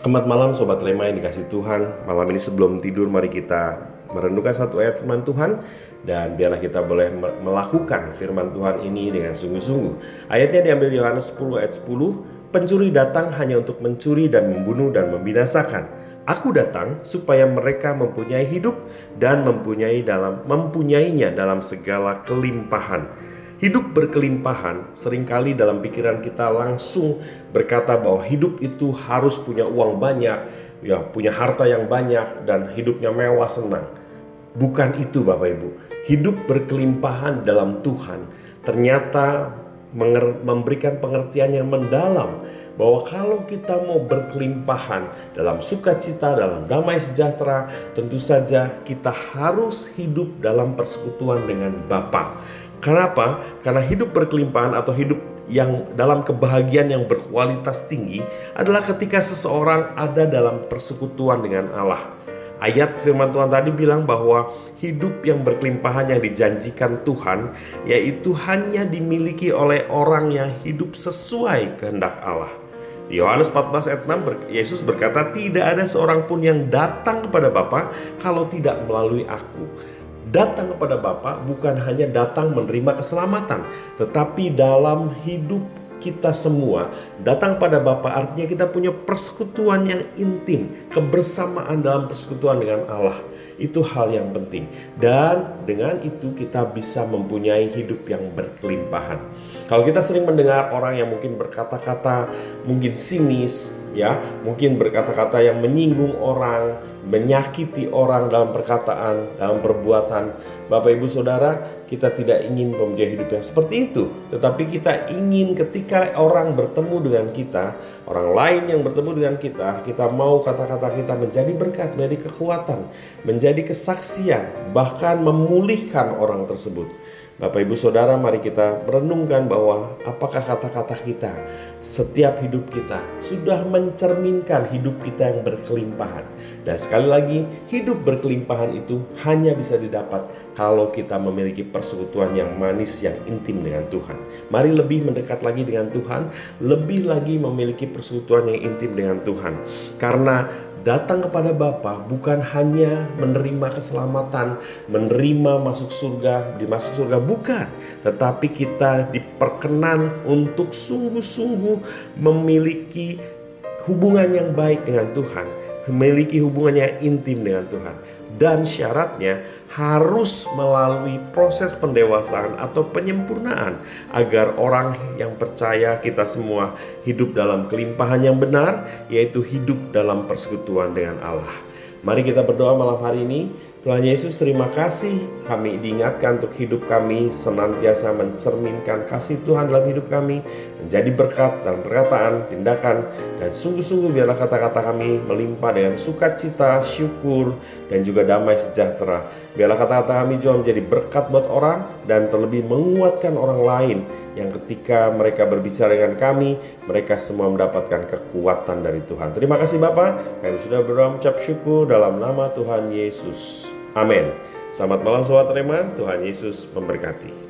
Selamat malam Sobat Rema yang dikasih Tuhan. Malam ini sebelum tidur mari kita merenungkan satu ayat firman Tuhan. Dan biarlah kita boleh melakukan firman Tuhan ini dengan sungguh-sungguh. Ayatnya diambil Yohanes 10 ayat 10. Pencuri datang hanya untuk mencuri dan membunuh dan membinasakan. Aku datang supaya mereka mempunyai hidup dan mempunyainya dalam segala kelimpahan. Hidup berkelimpahan, seringkali dalam pikiran kita langsung berkata bahwa hidup itu harus punya uang banyak, ya, punya harta yang banyak, dan hidupnya mewah senang. Bukan itu Bapak Ibu. Hidup berkelimpahan dalam Tuhan ternyata memberikan pengertian yang mendalam bahwa kalau kita mau berkelimpahan dalam sukacita, dalam damai sejahtera, tentu saja kita harus hidup dalam persekutuan dengan Bapa. Kenapa? Karena hidup berkelimpahan atau hidup yang dalam kebahagiaan yang berkualitas tinggi adalah ketika seseorang ada dalam persekutuan dengan Allah. Ayat firman Tuhan tadi bilang bahwa hidup yang berkelimpahan yang dijanjikan Tuhan yaitu hanya dimiliki oleh orang yang hidup sesuai kehendak Allah. Di Yohanes 14 ayat 6 Yesus berkata, tidak ada seorang pun yang datang kepada Bapa kalau tidak melalui aku. Datang kepada Bapa bukan hanya datang menerima keselamatan, tetapi dalam hidup kita semua datang pada Bapa artinya kita punya persekutuan yang intim, kebersamaan dalam persekutuan dengan Allah. Itu hal yang penting. Dan dengan itu kita bisa mempunyai hidup yang berkelimpahan. Kalau kita sering mendengar orang yang mungkin berkata-kata mungkin sinis, ya, mungkin berkata-kata yang menyinggung orang, menyakiti orang dalam perkataan, dalam perbuatan. Bapak Ibu Saudara, kita tidak ingin mempunyai hidup yang seperti itu. Tetapi kita ingin ketika orang bertemu dengan kita, orang lain yang bertemu dengan kita mau kata-kata kita menjadi berkat, menjadi kekuatan, menjadi kesaksian, bahkan memulihkan orang tersebut. Bapak Ibu Saudara, mari kita merenungkan bahwa apakah kata-kata kita, setiap hidup kita sudah mencerminkan hidup kita yang berkelimpahan. Dan sekali lagi, hidup berkelimpahan itu hanya bisa didapat kalau kita memiliki persekutuan yang manis, yang intim dengan Tuhan. Mari lebih mendekat lagi dengan Tuhan, lebih lagi memiliki persekutuan yang intim dengan Tuhan. Karena datang kepada Bapa bukan hanya menerima keselamatan, menerima masuk surga, dimasuk surga, bukan. Tetapi kita diperkenan untuk sungguh-sungguh memiliki hubungan yang baik dengan Tuhan, memiliki hubungan yang intim dengan Tuhan. Dan syaratnya harus melalui proses pendewasaan atau penyempurnaan agar orang yang percaya, kita semua hidup dalam kelimpahan yang benar, yaitu hidup dalam persekutuan dengan Allah. Mari kita berdoa malam hari ini. Tuhan Yesus, terima kasih kami diingatkan untuk hidup kami senantiasa mencerminkan kasih Tuhan dalam hidup kami, menjadi berkat dalam perkataan, tindakan, dan sungguh-sungguh biarlah kata-kata kami melimpah dengan sukacita, syukur, dan juga damai sejahtera. Biarlah kata-kata kami juga menjadi berkat buat orang dan terlebih menguatkan orang lain yang ketika mereka berbicara dengan kami, mereka semua mendapatkan kekuatan dari Tuhan. Terima kasih Bapa, kami sudah berdoa mengucap syukur dalam nama Tuhan Yesus. Amin. Selamat malam Sobat Rema, Tuhan Yesus memberkati.